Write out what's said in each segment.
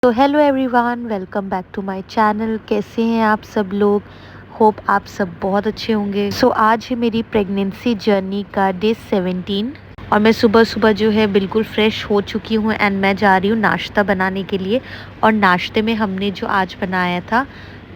तो hello everyone, welcome back to my channel. कैसे हैं आप सब लोग? होप आप सब बहुत अच्छे होंगे। आज है मेरी प्रेगनेंसी जर्नी का डे 17 और मैं सुबह सुबह जो है बिल्कुल फ्रेश हो चुकी हूँ एंड मैं जा रही हूँ नाश्ता बनाने के लिए। और नाश्ते में हमने जो आज बनाया था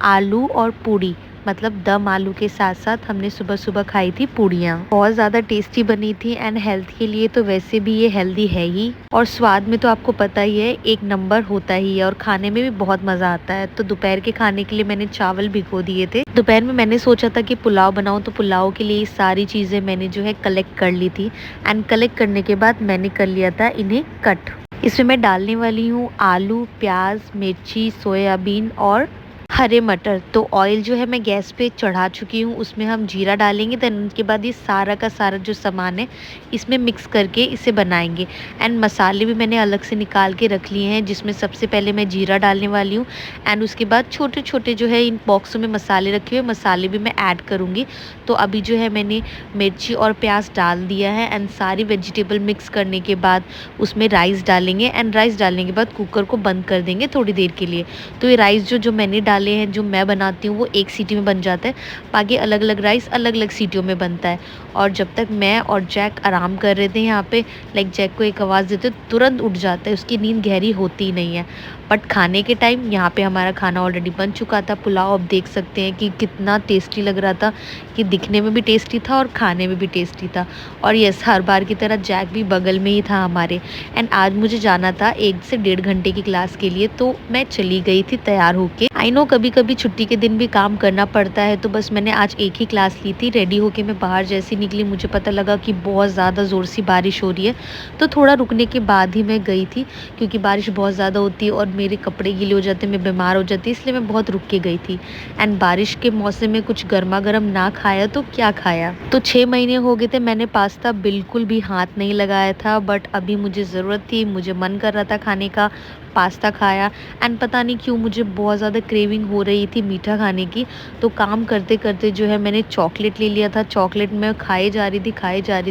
आलू और पूड़ी, मतलब दम आलू के साथ साथ हमने सुबह सुबह खाई थी पूड़ियाँ। बहुत ज़्यादा टेस्टी बनी थी एंड हेल्थ के लिए तो वैसे भी ये हेल्दी है ही, और स्वाद में तो आपको पता ही है एक नंबर होता ही है, और खाने में भी बहुत मज़ा आता है। तो दोपहर के खाने के लिए मैंने चावल भिगो दिए थे। दोपहर में मैंने सोचा था कि पुलाव बनाऊँ, तो पुलाव के लिए सारी चीज़ें मैंने जो है कलेक्ट कर ली थी एंड कलेक्ट करने के बाद मैंने कर लिया था इन्हें कट। इसमें मैं डालने वाली हूँ आलू, प्याज, मिर्ची, सोयाबीन और हरे मटर। तो ऑयल जो है मैं गैस पे चढ़ा चुकी हूँ, उसमें हम जीरा डालेंगे। देन उसके बाद ये सारा का सारा जो सामान है इसमें मिक्स करके इसे बनाएंगे। एंड मसाले भी मैंने अलग से निकाल के रख लिए हैं, जिसमें सबसे पहले मैं जीरा डालने वाली हूँ एंड उसके बाद छोटे छोटे जो है इन बॉक्सों में मसाले रखे हुए मसाले भी मैं ऐड करूँगी। तो अभी जो है मैंने मिर्ची और प्याज डाल दिया है एंड सारी वेजिटेबल मिक्स करने के बाद उसमें राइस डालेंगे एंड राइस डालने के बाद कुकर को बंद कर देंगे थोड़ी देर के लिए। तो ये राइस जो मैंने डाले हैं, जो मैं बनाती हूँ, वो एक सीटी में बन जाता है। बाकी अलग अलग राइस अलग अलग सीटियों में बनता है। और जब तक मैं और जैक आराम कर रहे थे यहाँ पे, लाइक जैक को एक आवाज़ देते तुरंत उठ जाता है, उसकी नींद गहरी होती ही नहीं है। बट खाने के टाइम यहाँ पे हमारा खाना ऑलरेडी बन चुका था। पुलाव आप देख सकते हैं कि कितना टेस्टी लग रहा था, कि दिखने में भी टेस्टी था और खाने में भी टेस्टी था। और यस, हर बार की तरह जैक भी बगल में ही था हमारे। एंड आज मुझे जाना था 1 से 1.5 घंटे की क्लास के लिए, तो मैं चली गई थी तैयार होके। आई नो कभी कभी छुट्टी के दिन भी काम करना पड़ता है, तो बस मैंने आज एक ही क्लास ली थी। रेडी होके मैं बाहर जैसी निकली, मुझे पता लगा कि बहुत ज़्यादा ज़ोर सी बारिश हो रही है। तो थोड़ा रुकने के बाद ही मैं गई थी, क्योंकि बारिश बहुत ज़्यादा होती है और मेरे कपड़े गीले हो जाते, मैं बीमार हो जाती, इसलिए मैं बहुत रुक के गई थी। एंड बारिश के मौसम में कुछ गर्मा गर्म ना खाया तो क्या खाया। तो 6 महीने हो गए थे मैंने पास्ता बिल्कुल भी हाथ नहीं लगाया था, बट अभी मुझे ज़रूरत थी, मुझे मन कर रहा था खाने का, पास्ता खाया। एंड पता नहीं क्यों मुझे बहुत ज़्यादा क्रेविंग हो रही थी मीठा खाने की। तो काम करते करते जो है मैंने चॉकलेट ले लिया था। चॉकलेट मैं खाए जा रही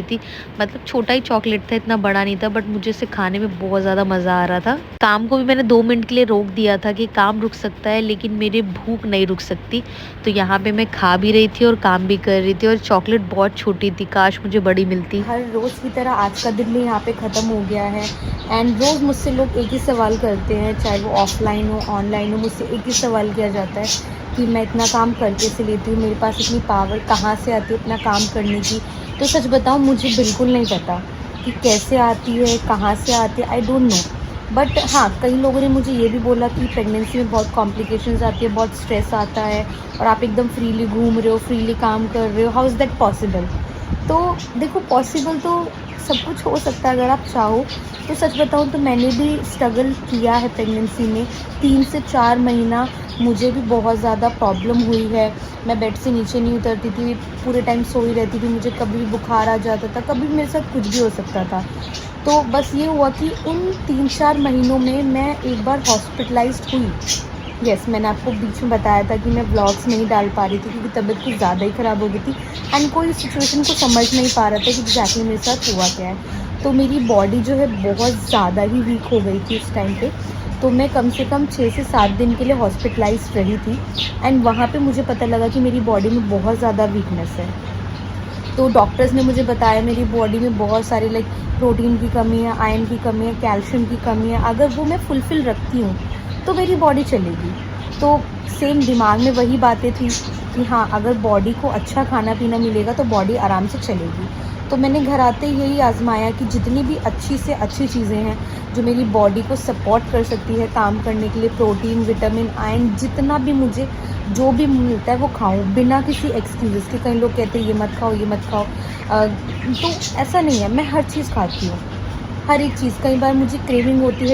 थी, मतलब छोटा ही चॉकलेट था, इतना बड़ा नहीं था, बट मुझे इसे खाने में बहुत ज़्यादा मज़ा आ रहा था। काम को भी मैंने 2 मिनट के लिए रोक दिया था कि काम रुक सकता है लेकिन मेरी भूख नहीं रुक सकती। तो यहाँ पे मैं खा भी रही थी और काम भी कर रही थी, और चॉकलेट बहुत छोटी थी, काश मुझे बड़ी मिलती। हर रोज़ की तरह आज का दिन भी यहाँ पे ख़त्म हो गया है। एंड रोज़ मुझसे लोग एक ही सवाल करते हैं, चाहे वो ऑफलाइन हो ऑनलाइन हो, मुझसे एक ही सवाल किया जाता है कि मैं इतना काम करके से लेती हूँ, मेरे पास इतनी पावर कहाँ से आती है इतना काम करने की। तो सच बताऊँ, मुझे बिल्कुल नहीं पता कि कैसे आती है, कहाँ से आती है, आई डोंट नो। बट हाँ, कई लोगों ने मुझे ये भी बोला कि प्रेगनेंसी में बहुत कॉम्प्लिकेशंस आती है, बहुत स्ट्रेस आता है, और आप एकदम फ्रीली घूम रहे हो, फ्रीली काम कर रहे हो, हाउ इज़ दैट पॉसिबल। तो देखो, पॉसिबल तो सब कुछ हो सकता है अगर आप चाहो। तो सच बताऊँ तो मैंने भी स्ट्रगल किया है प्रेगनेंसी में। 3 से 4 महीना मुझे भी बहुत ज़्यादा प्रॉब्लम हुई है। मैं बेड से नीचे नहीं उतरती थी, पूरे टाइम सोई रहती थी, मुझे कभी भी बुखार आ जाता था, कभी भी मेरे साथ कुछ भी हो सकता था। तो बस ये हुआ कि उन 3-4 महीनों में मैं एक बार हॉस्पिटलाइज्ड हुई। यस, मैंने आपको बीच में बताया था कि मैं व्लॉग्स नहीं डाल पा रही थी क्योंकि तबीयत कुछ ज़्यादा ही ख़राब हो गई थी एंड कोई सिचुएशन को समझ नहीं पा रहा था कि एग्जैक्टली मेरे साथ हुआ क्या है। तो मेरी बॉडी जो है बहुत ज़्यादा ही वीक हो गई थी उस टाइम पे। तो मैं कम से कम 6 से 7 दिन के लिए हॉस्पिटलाइज रही थी एंड वहाँ पे मुझे पता लगा कि मेरी बॉडी में बहुत ज़्यादा वीकनेस है। तो डॉक्टर्स ने मुझे बताया मेरी बॉडी में बहुत सारे लाइक प्रोटीन की कमी है, आयरन की कमी है, कैल्शियम की कमी है। अगर वो मैं फुलफ़िल रखती हूँ तो मेरी बॉडी चलेगी। तो सेम दिमाग में वही बातें थी कि हाँ, अगर बॉडी को अच्छा खाना पीना मिलेगा तो बॉडी आराम से चलेगी। तो मैंने घर आते ही यही आज़माया कि जितनी भी अच्छी से अच्छी चीज़ें हैं जो मेरी बॉडी को सपोर्ट कर सकती है काम करने के लिए, प्रोटीन, विटामिन, आयरन, जितना भी मुझे जो भी मिलता है वो खाऊं बिना किसी एक्सक्यूज़ के। कई लोग कहते हैं ये मत खाओ, ये मत खाओ। तो ऐसा नहीं है, मैं हर चीज़ खाती हूँ, हर एक चीज़। कई बार मुझे क्रेविंग होती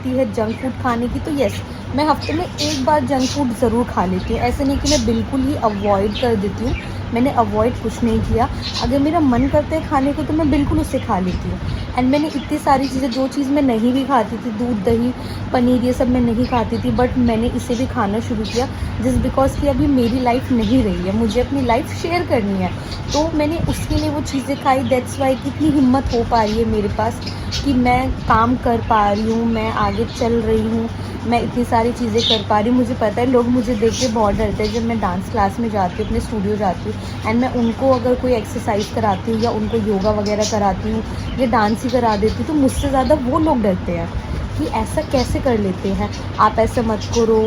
है जंक फूड खाने की, तो यस, मैं हफ्ते में एक बार जंक फूड ज़रूर खा लेती हूँ। ऐसे नहीं कि मैं बिल्कुल ही अवॉइड कर देती हूँ, मैंने अवॉइड कुछ नहीं किया। अगर मेरा मन करता है खाने को तो मैं बिल्कुल उसे खा लेती हूँ। एंड मैंने इतनी सारी चीज़ें, जो चीज़ मैं नहीं भी खाती थी, दूध, दही, पनीर, ये सब मैं नहीं खाती थी, बट मैंने इसे भी खाना शुरू किया जस्ट बिकॉज़ कि अभी मेरी लाइफ नहीं रही है, मुझे अपनी लाइफ शेयर करनी है। तो मैंने उसके लिए वो चीज़ें खाई। दैट्स वाई कितनी हिम्मत हो पा रही है मेरे पास कि मैं काम कर पा रही हूँ, मैं आगे चल रही हूँ, मैं इतनी सारी चीज़ें कर पा रही हूँ। मुझे पता है लोग मुझे देख के बहुत डरते हैं जब मैं डांस क्लास में जाती हूँ, अपने स्टूडियो जाती हूँ एंड मैं उनको अगर कोई एक्सरसाइज कराती हूँ या उनको योगा वगैरह कराती हूँ या डांस ही करा देती हूँ, तो मुझसे ज़्यादा वो लोग डरते हैं कि ऐसा कैसे कर लेते हैं आप, ऐसा मत करो,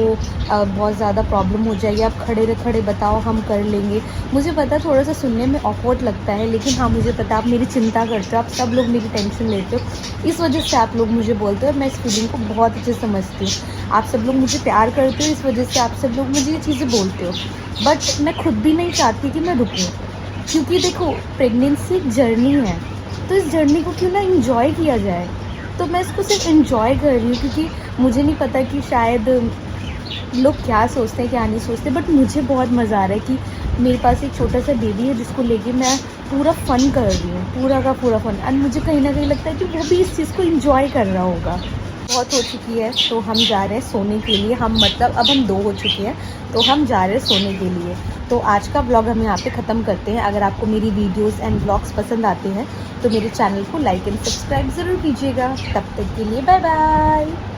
बहुत ज़्यादा प्रॉब्लम हो जाएगी, आप खड़े खड़े बताओ, हम कर लेंगे। मुझे पता है थोड़ा सा सुनने में ऑकवर्ड लगता है, लेकिन हाँ, मुझे पता है आप मेरी चिंता करते हो, आप सब लोग मेरी टेंशन लेते हो, इस वजह से आप लोग मुझे बोलते हो। मैं इस फीलिंग को बहुत अच्छे से समझती हूँ। आप सब लोग मुझे प्यार करते हो, इस वजह से आप सब लोग मुझे ये चीज़ें बोलते हो। बट मैं खुद भी नहीं चाहती कि मैं रुकूँ, क्योंकि देखो प्रेगनेंसी एक जर्नी है, तो इस जर्नी को क्यों ना इंजॉय किया जाए। तो मैं इसको सिर्फ एंजॉय कर रही हूँ, क्योंकि मुझे नहीं पता कि शायद लोग क्या सोचते हैं क्या नहीं सोचते, बट मुझे बहुत मज़ा आ रहा है कि मेरे पास एक छोटा सा बेबी है जिसको लेके मैं पूरा फ़न कर रही हूँ, पूरा का पूरा फ़न। एंड मुझे कहीं ना कहीं लगता है कि वो भी इस चीज़ को इंजॉय कर रहा होगा। बहुत हो चुकी है, तो हम जा रहे हैं सोने के लिए। हम मतलब अब हम 2 हो चुके हैं, तो हम जा रहे हैं सोने के लिए। तो आज का ब्लॉग हम यहाँ पे ख़त्म करते हैं। अगर आपको मेरी वीडियोस एंड ब्लॉग्स पसंद आते हैं तो मेरे चैनल को लाइक एंड सब्सक्राइब ज़रूर कीजिएगा। तब तक के लिए बाय बाय।